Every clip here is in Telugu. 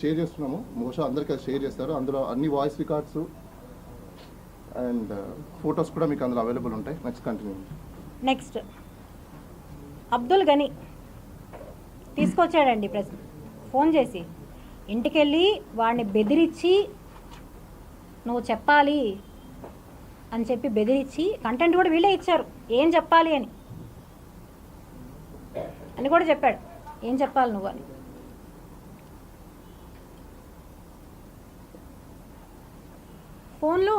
షేర్ చేస్తున్నాము. బహుశా అందరికీ అది షేర్ చేస్తారు. అందులో అన్ని వాయిస్ రికార్డ్స్ అండ్ ఫొటోస్ కూడా మీకు అందులో అవైలబుల్ ఉంటాయి. నెక్స్ట్ అబ్దుల్ గని తీసుకొచ్చాడండి ఫోన్ చేసి ఇంటికి వెళ్ళి వాడిని బెదిరించి నువ్వు చెప్పాలి అని చెప్పి బెదిరించి కంటెంట్ కూడా వీళ్ళే ఇచ్చారు ఏం చెప్పాలి అని కూడా చెప్పాడు. ఏం చెప్పాలి నువ్వు అని. ఫోన్లో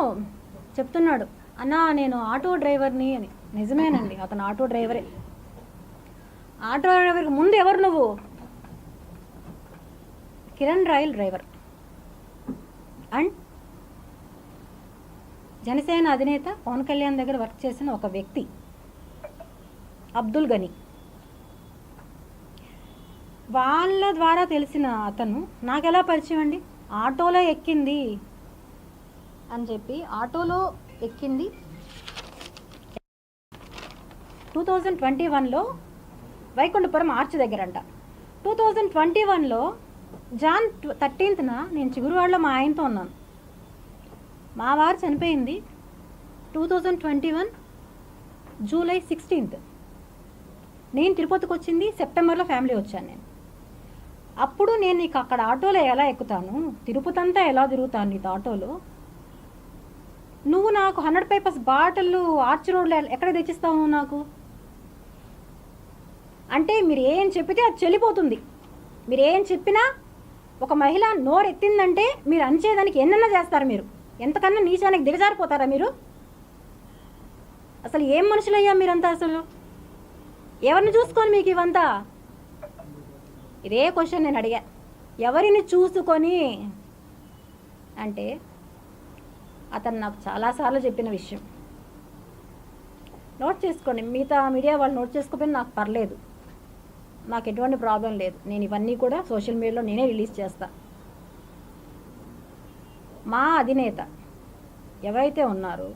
చెప్తున్నాడు, అన్నా నేను ఆటో డ్రైవర్ని అని. నిజమేనండి, అతను ఆటో డ్రైవరే. ఆటో డ్రైవర్కి ముందు ఎవరు నువ్వు? Kiran royal driver and Janasena అధినేత పవన్ కళ్యాణ్ దగ్గర వర్క్ చేసిన ఒక వ్యక్తి అబ్దుల్ గని. వాళ్ళ ద్వారా తెలిసిన అతను నాకు ఎలా పరిచయం అండి, ఆటోలో ఎక్కింది అని చెప్పి. ఆటోలో ఎక్కింది 2021లో వైకుంఠపురం ఆర్చ్ దగ్గర అంట. 2021లో జాన్ 13న నేను చిగురువాడలో మా ఆయనతో ఉన్నాను. మా వారు చనిపోయింది 2021 జూలై 16th. నేను తిరుపతికి వచ్చింది సెప్టెంబర్లో ఫ్యామిలీ వచ్చాను నేను. అప్పుడు నేను నీకు అక్కడ ఆటోలో ఎలా ఎక్కుతాను, తిరుపతి అంతా ఎలా తిరుగుతాను నీతో ఆటోలో? నువ్వు నాకు 100 పేపర్స్ బాటిల్ ఆర్చ్ రోడ్లో ఎక్కడ తెచ్చిస్తావు నాకు అంటే? మీరు ఏం చెప్పితే అది చెల్లిపోతుంది. మీరు ఏం చెప్పినా ఒక మహిళ నోరు ఎత్తిందంటే మీరు అంచేదానికి ఎన్నెన్నా చేస్తారు. మీరు ఎంతకన్నా నీచానికి దిగజారిపోతారా మీరు? అసలు ఏం మనుషులయ్యా మీరంతా? అసలు ఎవరిని చూసుకొని మీకు ఇవంతా? ఇదే క్వశ్చన్ నేను అడిగా, ఎవరిని చూసుకొని అంటే అతను నాకు చాలాసార్లు చెప్పిన విషయం. నోట్ చేసుకోండి, మిగతా మీడియా వాళ్ళు నోట్ చేసుకోకపోయినా నాకు పర్లేదు, నాకు ఎటువంటి ప్రాబ్లం లేదు. నేను ఇవన్నీ కూడా సోషల్ మీడియాలో నేనే రిలీజ్ చేస్తా. మా అధినేత ఎవరైతే ఉన్నారో,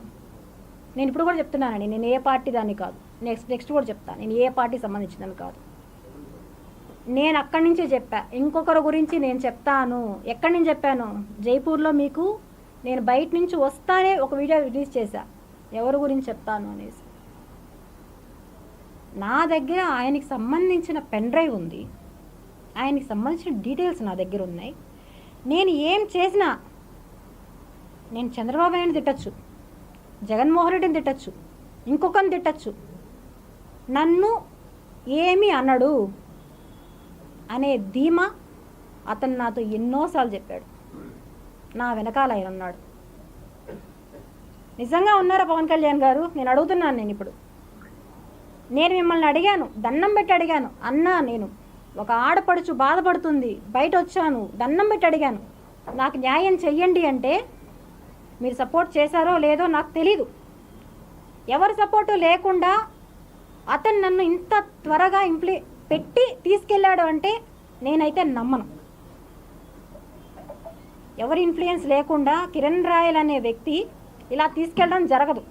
నేను ఇప్పుడు కూడా చెప్తున్నానండి, నేను ఏ పార్టీ దాన్ని కాదు. నెక్స్ట్ కూడా చెప్తాను, నేను ఏ పార్టీ సంబంధించిందని కాదు. నేను అక్కడి నుంచే చెప్పా. ఇంకొకరి గురించి నేను చెప్తాను. ఎక్కడి నుంచి చెప్పాను? జైపూర్లో మీకు నేను బయట నుంచి వస్తానే ఒక వీడియో రిలీజ్ చేశా, ఎవరి గురించి చెప్తాను అనేసి. నా దగ్గర ఆయనకి సంబంధించిన పెన్ డ్రైవ్ ఉంది, ఆయనకి సంబంధించిన డీటెయిల్స్ నా దగ్గర ఉన్నాయి. నేను ఏం చేసినా, నేను చంద్రబాబు నాయుడిని తిట్టచ్చు, జగన్మోహన్ రెడ్డిని తిట్టచ్చు, ఇంకొకరిని తిట్టచ్చు, నన్ను ఏమీ అనడు అనే ధీమా అతను నాతో ఎన్నోసార్లు చెప్పాడు. నా వెనకాల ఆయన ఉన్నాడు. నిజంగా ఉన్నారా పవన్ కళ్యాణ్ గారు? నేను అడుగుతున్నాను. నేను మిమ్మల్ని అడిగాను, దండం పెట్టి అడిగాను, అన్నా నేను ఒక ఆడపడుచు బాధపడుతుంది, బయట వచ్చాను, దండం పెట్టి అడిగాను, నాకు న్యాయం చెయ్యండి అంటే మీరు సపోర్ట్ చేశారో లేదో నాకు తెలీదు. ఎవరి సపోర్టు లేకుండా అతను నన్ను ఇంత త్వరగా పెట్టి తీసుకెళ్ళాడు అంటే నేనైతే నమ్మను. ఎవరి ఇన్ఫ్లుయెన్స్ లేకుండా కిరణ్ రాయల్ అనే వ్యక్తి ఇలా తీసుకెళ్ళడం జరగదు.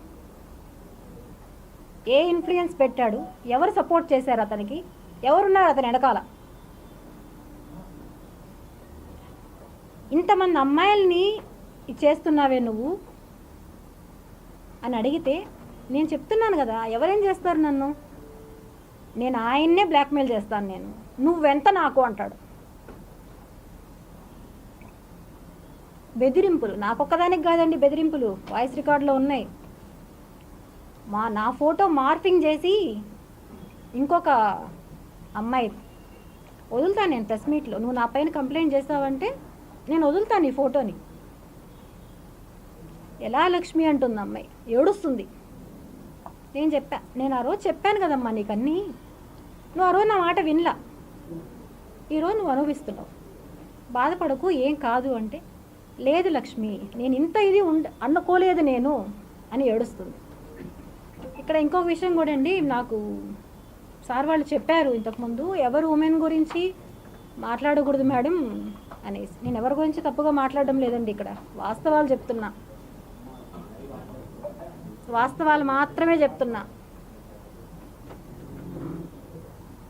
ఏ ఇన్ఫ్లుయెన్స్ పెట్టాడు, ఎవరు సపోర్ట్ చేశారు అతనికి, ఎవరున్నారు అతని వెనకాల? ఇంతమంది అమ్మాయిల్ని చేస్తున్నావే నువ్వు అని అడిగితే నేను చెప్తున్నాను కదా, ఎవరేం చేస్తారు నన్ను? నేను ఆయన్నే బ్లాక్మెయిల్ చేస్తాను. నేను నువ్వెంత నాకు అంటాడు. బెదిరింపులు నాకొక్కదానికి కాదండి, బెదిరింపులు వాయిస్ రికార్డులో ఉన్నాయి. నా ఫోటో మార్ఫింగ్ చేసి ఇంకొక అమ్మాయి వదులుతాను నేను ప్రెస్ మీట్లో. నువ్వు నా పైన కంప్లైంట్ చేస్తావంటే నేను వదులుతాను ఈ ఫోటోని. ఎలా లక్ష్మి అంటుంది అమ్మాయి, ఏడుస్తుంది. నేను ఆ రోజు చెప్పాను కదమ్మా నీకన్నీ, నువ్వు ఆ రోజు నా మాట వినలా, ఈరోజు నువ్వు అనుభవిస్తున్నావు, బాధపడకు, ఏం కాదు అంటే, లేదు లక్ష్మి నేను ఇంత ఇది అనుకోలేదు నేను అని ఏడుస్తుంది. ఇక్కడ ఇంకొక విషయం కూడా అండి, నాకు సార్ వాళ్ళు చెప్పారు ఇంతకుముందు, ఎవరు ఉమెన్ గురించి మాట్లాడకూడదు మేడం అనేసి. నేను ఎవరి గురించి తప్పుగా మాట్లాడడం లేదండి, ఇక్కడ వాస్తవాలు చెప్తున్నా, వాస్తవాలు మాత్రమే చెప్తున్నా.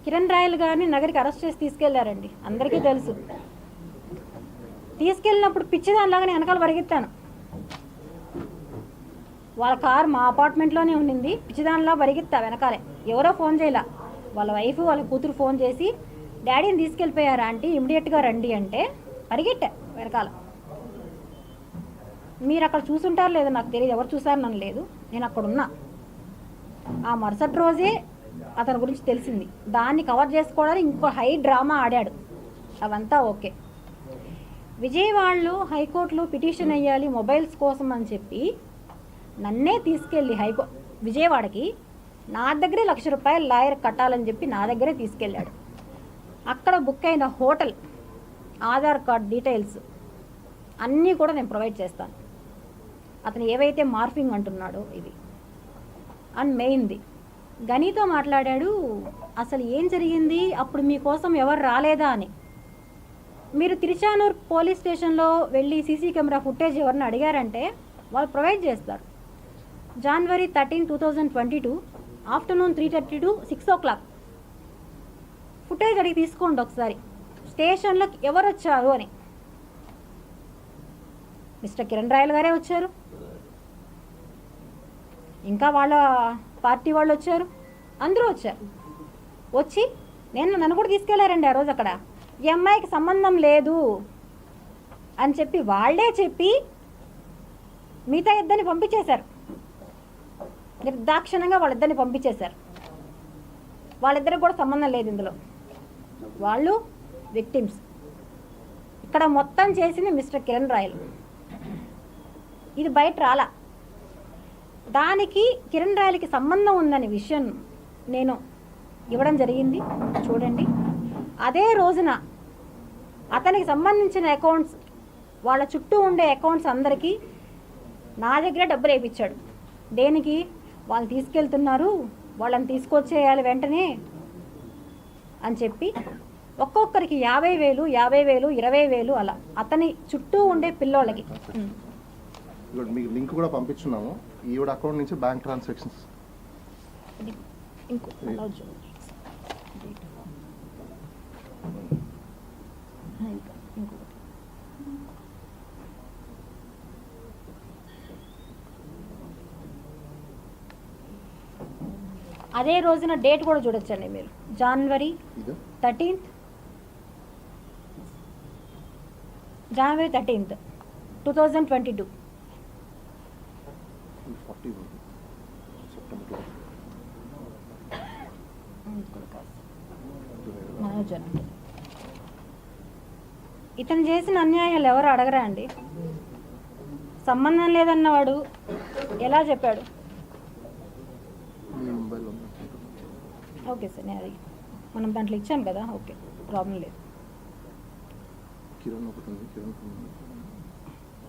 కిరణ్ రాయల్ గారిని నగరికి అరెస్ట్ చేసి తీసుకెళ్లారండి, అందరికీ తెలుసు. తీసుకెళ్ళినప్పుడు పిచ్చిదానిలాగా నేను వెనకాల పరిగెత్తాను. వాళ్ళ కారు మా అపార్ట్మెంట్లోనే ఉండింది. పిచ్చిదానిలా పరిగెత్తా వెనకాలే. ఎవరో ఫోన్ చేయలా, వాళ్ళ వైఫ్ వాళ్ళ కూతురు ఫోన్ చేసి డాడీని తీసుకెళ్ళిపోయారా ఆంటీ, ఇమ్మీడియట్గా రండి అంటే పరిగెట్టా వెనకాల. మీరు అక్కడ చూసుంటారు లేదో నాకు తెలియదు, ఎవరు చూసారు నన్ను లేదు, నేను అక్కడ ఉన్నా. ఆ మరుసటి రోజే అతని గురించి తెలిసింది. దాన్ని కవర్ చేసుకోవడానికి ఇంకో హై డ్రామా ఆడాడు. అవంతా ఓకే. విజయవాడలో హైకోర్టులో పిటిషన్ వేయాలి మొబైల్స్ కోసం అని చెప్పి నన్నే తీసుకెళ్ళి విజయవాడకి నా దగ్గరే ₹1,00,000 లాయర్ కట్టాలని చెప్పి నా దగ్గరే తీసుకెళ్ళాడు. అక్కడ బుక్ అయిన హోటల్, ఆధార్ కార్డ్ డీటెయిల్స్ అన్నీ కూడా నేను ప్రొవైడ్ చేస్తాను. అతను ఏవైతే మార్ఫింగ్ అంటున్నాడో ఇది అండ్ మెయిన్ది గనితో మాట్లాడాడు. అసలు ఏం జరిగింది అప్పుడు, మీకోసం ఎవరు రాలేదా అని. మీరు తిరుచానూర్ పోలీస్ స్టేషన్లో వెళ్ళి సీసీ కెమెరా ఫుటేజ్ ఎవరిని అడిగారంటే వాళ్ళు ప్రొవైడ్ చేస్తారు. January 13, 2022 afternoon 3:30 to 6 o'clock footage అడిగి తీసుకోండి ఒకసారి, స్టేషన్లోకి ఎవరు వచ్చారు అని. మిస్టర్ కిరణ్ రాయల్ గారే వచ్చారు, ఇంకా వాళ్ళ పార్టీ వాళ్ళు వచ్చారు, అందరూ వచ్చారు. వచ్చి నన్ను కూడా తీసుకెళ్లారండి ఆ రోజు. అక్కడ ఈ అమ్మాయికి సంబంధం లేదు అని చెప్పి వాళ్ళే చెప్పి మిగతా ఇద్దరిని పంపించేశారు. నిర్దాక్షిణంగా వాళ్ళిద్దరిని పంపించేశారు. వాళ్ళిద్దరికి కూడా సంబంధం లేదు ఇందులో, వాళ్ళు విక్టిమ్స్. ఇక్కడ మొత్తం చేసింది మిస్టర్ కిరణ్ రాయల్. ఇది బయట రాలా. దానికి కిరణ్ రాయల్కి సంబంధం ఉందనే విషయం నేను ఇవ్వడం జరిగింది, చూడండి. అదే రోజున అతనికి సంబంధించిన అకౌంట్స్, వాళ్ళ చుట్టూ ఉండే అకౌంట్స్ అందరికీ నా దగ్గర డబ్బులు వేయించాడు. దేనికి? వాళ్ళు తీసుకెళ్తున్నారు, వాళ్ళని తీసుకొచ్చేయాలి వెంటనే అని చెప్పి ఒక్కొక్కరికి 50,000, 50,000, 20,000 అలా అతని చుట్టూ ఉండే పిల్లోళ్ళకి. మీకు లింక్ కూడా పంపించున్నాము. ఈవిడ అకౌంట్ నుంచి బ్యాంక్ ట్రాన్సాక్షన్స్. అదే రోజున డేట్ కూడా చూడొచ్చండి మీరు. January 13th, January 13th, 2022. ఇతను చేసిన అన్యాయాలు ఎవరు అడగరా అండి? సంబంధం లేదన్నవాడు ఎలా చెప్పాడు? ఓకే సార్, నేను అది మనం దాంట్లో ఇచ్చాం కదా, ఓకే ప్రాబ్లం లేదు. కిరణ్ ఒకటి ఉంది, కిరణ్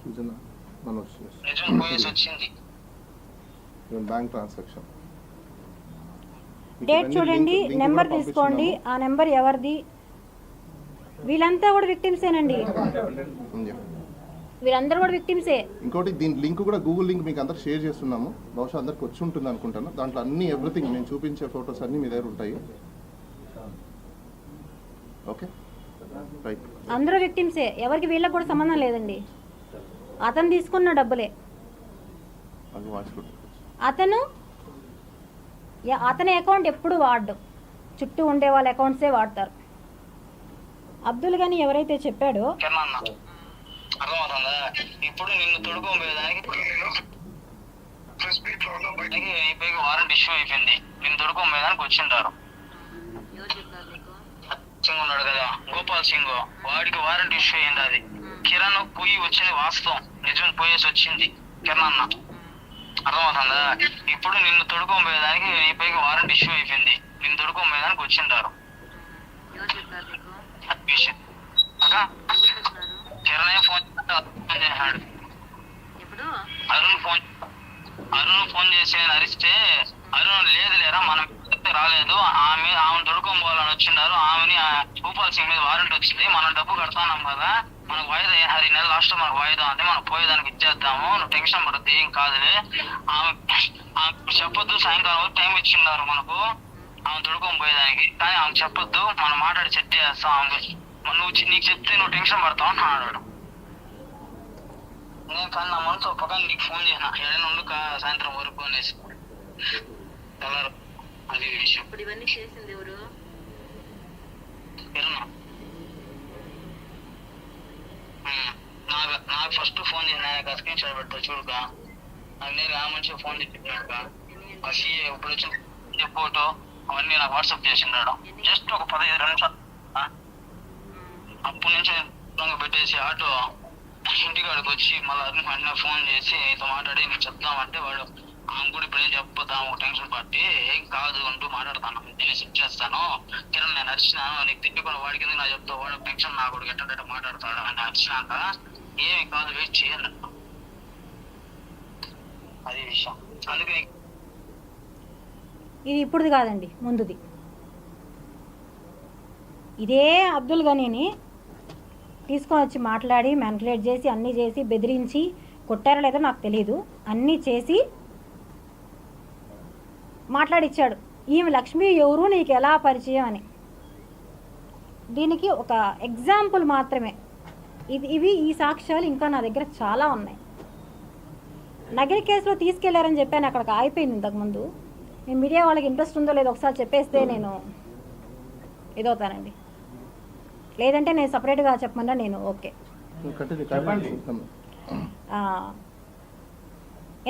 సూచన బ్యాంక్ ట్రాన్సాక్షన్ డేట్ చూడండి, నెంబర్ తీసుకోండి. ఆ నెంబర్ ఎవరిది? వీళ్ళంతా కూడా విక్టిమ్సేనండి, వీళ్ళందరూ కూడా విక్టిమ్సే. ఇంకోటి దీని లింక్ కూడా గూగుల్ లింక్ మీకు అందరికి షేర్ చేస్తున్నాము. బహుశా అందరికి వచ్చి ఉంటుంది అనుకుంటాను. దాంట్లో అన్ని ఎవ్రీథింగ్ నేను చూపించే ఫొటోస్ అన్ని మీ దగ్గర ఉంటాయి. Okay right. అందరూ విక్టిమ్సే, ఎవరికి వీళ్ళకి కూడా సంబంధం లేదండి. అతను తీసుకున్న డబ్బులే. అతని అకౌంట్ ఎప్పుడు వాడు, చుట్టూ ఉండే వాళ్ళ అకౌంట్సే వాడతారు. అబ్దుల్ గని ఎవరైతే చెప్పాడో, అర్థమవుతుందా? ఇప్పుడు నిన్ను తొడుకోబోయేదానికి వారెంట్ ఇష్యూ అయిపోయింది. నిన్ను తొడుకోబోయేదానికి వచ్చింటారు. సింగ్ ఉన్నాడు కదా, గోపాల్ సింగ్, వాడికి వారెంట్ ఇష్యూ అయింది. అది కిరణ్ పోయి వచ్చింది వాస్తవం, నిజం పోయేసి వచ్చింది కిరణ్ అన్న. అర్థమవుతుందా? ఇప్పుడు నిన్ను తొడుకోబోయేదానికి నీపైకి వారెంట్ ఇష్యూ అయిపోయింది. నిన్ను తొడుకోబోయేదానికి వచ్చింటారు. కిరణ్ ఫోన్ చేశాడు. అరుణ్ ఫోన్ చేసి నేను అరిస్తే అరుణ్ లేదు లేరా మనం రాలేదు, ఆమెను తొడుకోబోవాలని వచ్చిన్నారు. ఆమెని భూపాల్ సింగ్ మీద వారెంట్ వచ్చింది, మనం డబ్బు కడతాన్నాం కదా, మనకు వాయిదా ఈ నెల లాస్ట్ మనకు వాయిదా ఉంది, మనం పోయేదానికి ఇచ్చేద్దాము, నువ్వు టెన్షన్ పడుతుంది, ఏం కాదులే. ఆమె చెప్పొద్దు, సాయంకాలం టైం ఇచ్చిన్నారు మనకు ఆమె తొడుకొని పోయేదానికి, కానీ ఆమె చెప్పొద్దు, మనం మాట్లాడి సెట్ చేస్తాం, నువ్వు నీకు చెప్తే నువ్వు టెన్షన్ పడతావు అని అన్నాడు. నేను కానీ నా మనసు ఒక పక్కన నీకు ఫోన్ చేసిన ఏడైనా ఉండు సాయంత్రం వరకు అనేసి తెల్లారు. అది విషయం. ఇప్పుడు ఇవన్నీ చేసింది ఎవరు? నాకు ఫస్ట్ ఫోన్ చేసిన స్క్రీన్ షాట్ పెడతా చూడుగా. నాకు నేను ఆ మనిషి ఫోన్ చేసి చెప్పినాడుగా. ఇప్పుడు వచ్చిన ఫోటో అవన్నీ నాకు వాట్సాప్ చేసినాడు. జస్ట్ ఒక 15 నిమిషాలు. అప్పటి నుంచి పెట్టేసి ఆటో ఇంటికాడికి వచ్చి మళ్ళీ వెంటనే ఫోన్ చేసి నీతో మాట్లాడి నీకు చెప్తామంటే వాడు ఆమె కూడా ఇప్పుడు ఏం చెప్పొద్దాం ఒక టెన్షన్ పట్టి ఏం కాదు అంటూ మాట్లాడతాను. నేను సెట్ చేస్తాను కిరణ్, నేను అరిచినాను నీకు తిట్టుకుని వాడికి ఎందుకు నా చెప్తావు, వాడు టెన్షన్ నా కూడా ఎట్ట మాట్లాడతాడు అని అరిచినాక ఏమి కాదు వెయిట్ చేయండి. అది విషయం. అందుకే ఇది ఇప్పుడుది కాదండి, ముందుది. ఇదే అబ్దుల్ గనీని తీసుకొని వచ్చి మాట్లాడి మ్యానిపులేట్ చేసి అన్నీ చేసి బెదిరించి కొట్టారో లేదో నాకు తెలియదు, అన్నీ చేసి మాట్లాడిచ్చాడు. ఈమె లక్ష్మి ఎవరు నీకు ఎలా పరిచయం అని. దీనికి ఒక ఎగ్జాంపుల్ మాత్రమే ఇవి. ఈ సాక్ష్యాలు ఇంకా నా దగ్గర చాలా ఉన్నాయి. నగిరి కేసులో తీసుకెళ్లారని చెప్పాను, అక్కడికి ఆగిపోయింది ఇంతకుముందు. నేను మీడియా వాళ్ళకి ఇంట్రెస్ట్ ఉందో లేదో ఒకసారి చెప్పేస్తే నేను ఇదవుతానండి. లేదంటే నేను సపరేట్గా చెప్పమన్నా నేను ఓకే.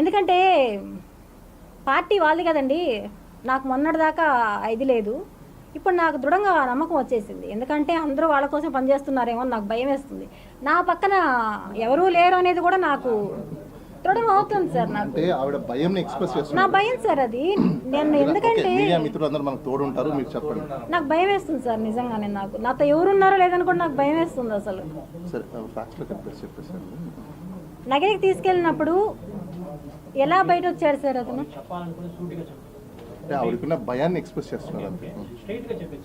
ఎందుకంటే పార్టీ వాళ్ళది కదండి. నాకు మొన్నటిదాకా ఇది లేదు, ఇప్పుడు నాకు దృఢంగా నమ్మకం వచ్చేసింది. ఎందుకంటే అందరూ వాళ్ళ కోసం పనిచేస్తున్నారేమో నాకు భయం వేస్తుంది. నా పక్కన ఎవరూ లేరు అనేది కూడా నాకు దృఢం అవుతుంది సార్. నాకు అంటే ఆవిడ భయం ఎక్స్‌ప్రెస్ చేస్తుంది. నా భయం సార్ అది. నేను ఎందుకంటే మీడియా మిత్రులందరూ మనకు తోడు ఉంటారు, మీరు చెప్పండి. నాకు భయం వేస్తుంది సార్ నిజంగానే. నాతో ఎవరున్నారో లేదని కూడా నాకు భయం వేస్తుంది అసలు. సరే ఫ్యాక్ట్స్ లో చెప్పేసాను. నగరికి తీసుకెళ్ళినప్పుడు ఎలా బయట వచ్చాడు సార్ అతను? అంటే ఆవిడకున్న భయాన్ని ఎక్స్‌ప్రెస్ చేస్తున్నారు అంతే.